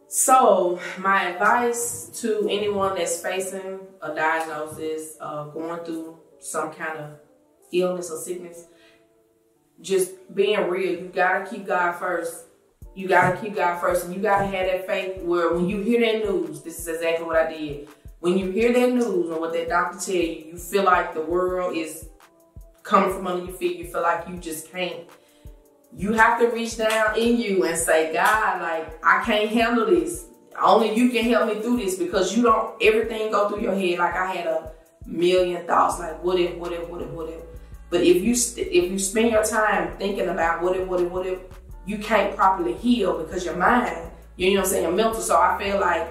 So my advice to anyone that's facing a diagnosis, going through some kind of illness or sickness, just being real. You gotta keep God first. You gotta keep God first, and you gotta have that faith where when you hear that news, this is exactly what I did. When you hear that news and what that doctor tell you, you feel like the world is coming from under your feet. You feel like you just can't. You have to reach down in you and say, God, like, I can't handle this. Only you can help me through this, because you don't, everything go through your head. Like, I had a million thoughts, like, what if. But if you spend your time thinking about what if, you can't properly heal, because your mind, you know what I'm saying, your mental. So I feel like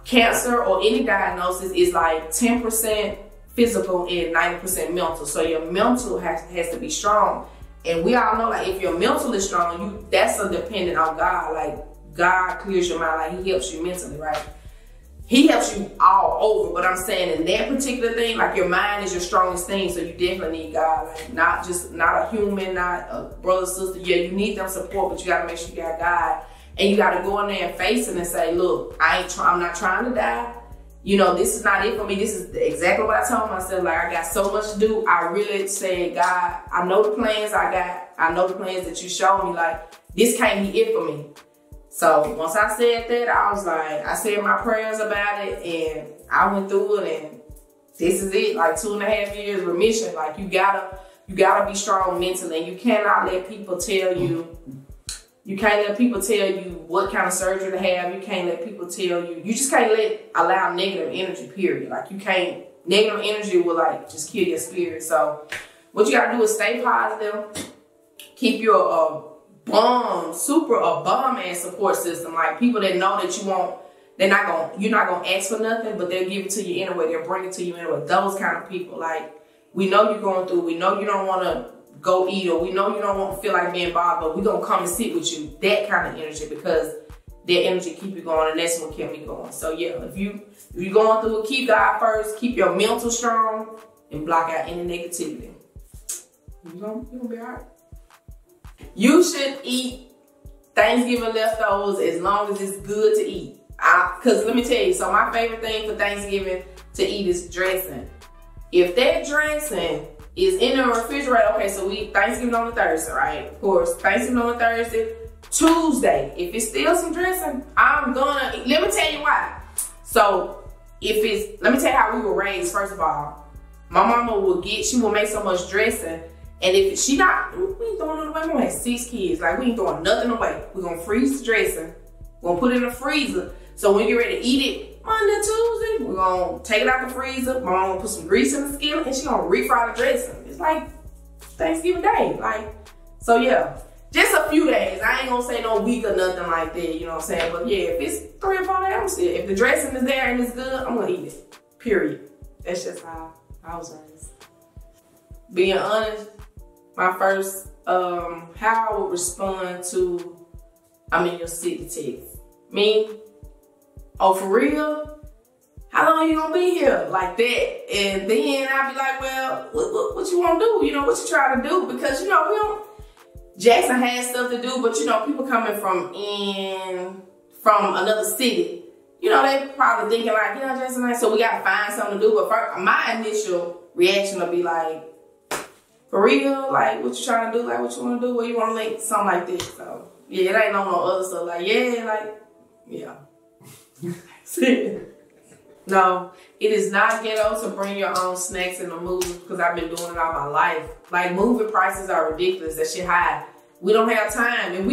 cancer or any diagnosis is like 10% physical and 90% mental. So your mental has to be strong. And we all know, like, if your mental is strong, that's a dependent on God. Like, God clears your mind, like, He helps you mentally, right? He helps you all over. But I'm saying in that particular thing, like, your mind is your strongest thing, so you definitely need God. Like, not a human, not a brother, sister. Yeah, you need them support, but you gotta make sure you got God. And you gotta go in there and face it and say, look, I'm not trying to die. You know, this is not it for me. This is exactly what I told myself. Like, I got so much to do. I really said, God, I know the plans I got. I know the plans that you showed me. Like, this can't be it for me. So once I said that, I was like, I said my prayers about it, and I went through it, and this is it. Like, 2.5 years remission. Like, you gotta be strong mentally. And you cannot let people tell you. You can't let people tell you what kind of surgery to have. You can't let people tell you. You just can't allow negative energy, period. Like, you can't, negative energy will, like, just kill your spirit. So what you gotta do is stay positive. Keep your a bomb-ass support system. Like, people that know that you're not gonna ask for nothing, but they'll give it to you anyway. They'll bring it to you anyway. Those kind of people. Like, we know you're going through. We know you don't want to go eat, or we know you don't want to feel like being bothered, but we're going to come and sit with you. That kind of energy, because that energy keep you going, and that's what kept me going. So yeah, if you're going through it, keep God first, keep your mental strong, and block out any negativity. You're gonna be all right. You should eat Thanksgiving leftovers as long as it's good to eat. Because let me tell you, so my favorite thing for Thanksgiving to eat is dressing. If that dressing is in the refrigerator, okay, so we eat Thanksgiving on the Thursday, right? Of course, Thanksgiving on the Thursday. Tuesday, if it's still some dressing, I'm gonna eat. Let me tell you why. So let me tell you how we were raised. First of all, my mama she will make so much dressing, and if we ain't throwing it away. My mama had 6 kids. Like, we ain't throwing nothing away. We're gonna freeze the dressing. We're gonna put it in the freezer. So when you're ready to eat it Monday, Tuesday, we're gonna take it out the freezer. My mama gonna put some grease in the skillet, and she gonna refry the dressing. It's like Thanksgiving Day. Like, so yeah. Just a few days. I ain't gonna say no week or nothing like that, you know what I'm saying? But yeah, if it's 3 or 4 days, I'm still, if the dressing is there and it's good, I'm gonna eat it. Period. That's just how I was raised. Being honest, my first, how I would respond to, your city text. Me, oh, for real? How long you gonna be here? Like that. And then I'd be like, well, what you wanna do? You know, what you trying to do? Because, Jackson has stuff to do, but people coming from another city, they probably thinking like, Jackson, so we gotta find something to do. But first, my initial reaction will be like, for real? Like, what you trying to do? Like, what you wanna do? What you wanna link? Something like this. So yeah, it ain't no other stuff. Like, yeah. No, it is not ghetto to bring your own snacks in the movies, because I've been doing it all my life. Like, movie prices are ridiculous. That shit high. We don't have time. And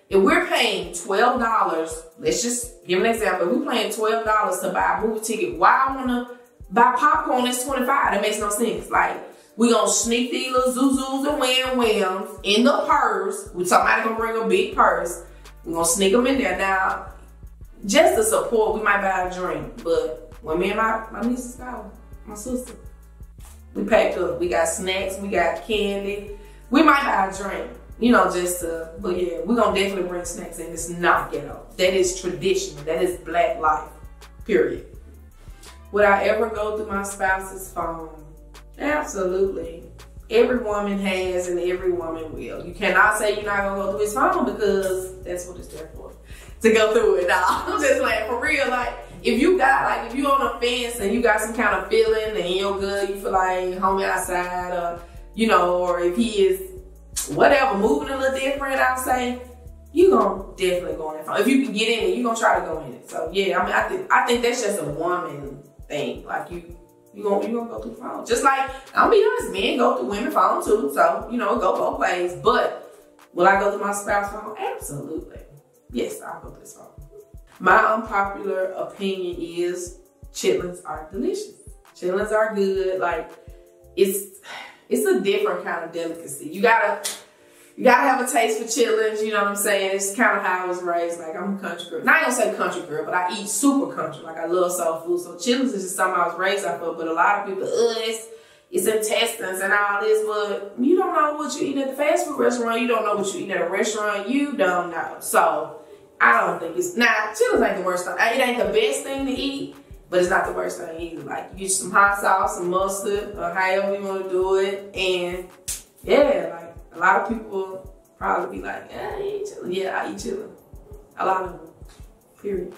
if we're paying $12, let's just give an example. If we're paying $12 to buy a movie ticket, why I wanna buy popcorn that's $25? That makes no sense. Like, we gonna sneak these little Zuzus and Wham-Whams in the purse. Somebody gonna bring a big purse. We're gonna sneak them in there. Now, just to support, we might buy a drink. But when me and my nieces go, my sister, we packed up. We got snacks, we got candy. We might buy a drink, but yeah, we're gonna definitely bring snacks in. It's not ghetto. That is tradition. That is black life, period. Would I ever go through my spouse's phone? Absolutely. Every woman has, and every woman will. You cannot say you're not gonna go through his phone, because that's what it's there for. to go through it. No, I'm just like, for real, like, if you on a fence and you got some kind of feeling and you're good, you feel like homie outside, or, you know, or if he is whatever, moving a little different, I'll say, you gonna definitely go in that phone. If you can get in it, you gonna try to go in it. So yeah, I mean, I think that's just a woman thing. Like you gonna go through the phone. Just like, I'll be honest, men go through women phone too. So, you know, go both ways. But will I go through my spouse's phone? Absolutely. Yes, I'll go through his phone. My unpopular opinion is chitlins are delicious. Chitlins are good. Like, it's a different kind of delicacy. You gotta have a taste for chitlins, you know what I'm saying? It's kind of how I was raised. Like, I'm a country girl. Now, I don't say country girl, but I eat super country. Like, I love soul food. So chitlins is just something I was raised off of. But a lot of people, it's intestines and all this. But you don't know what you eat at the fast food restaurant. You don't know what you eat at a restaurant. You don't know. So I don't think it's, now, chitlins ain't the worst thing. It ain't the best thing to eat, but it's not the worst thing either. Like, you get some hot sauce, some mustard, or however you want to do it. And yeah, like, a lot of people probably be like, I eat chitlin. Yeah, I eat chitlin. A lot of them, period.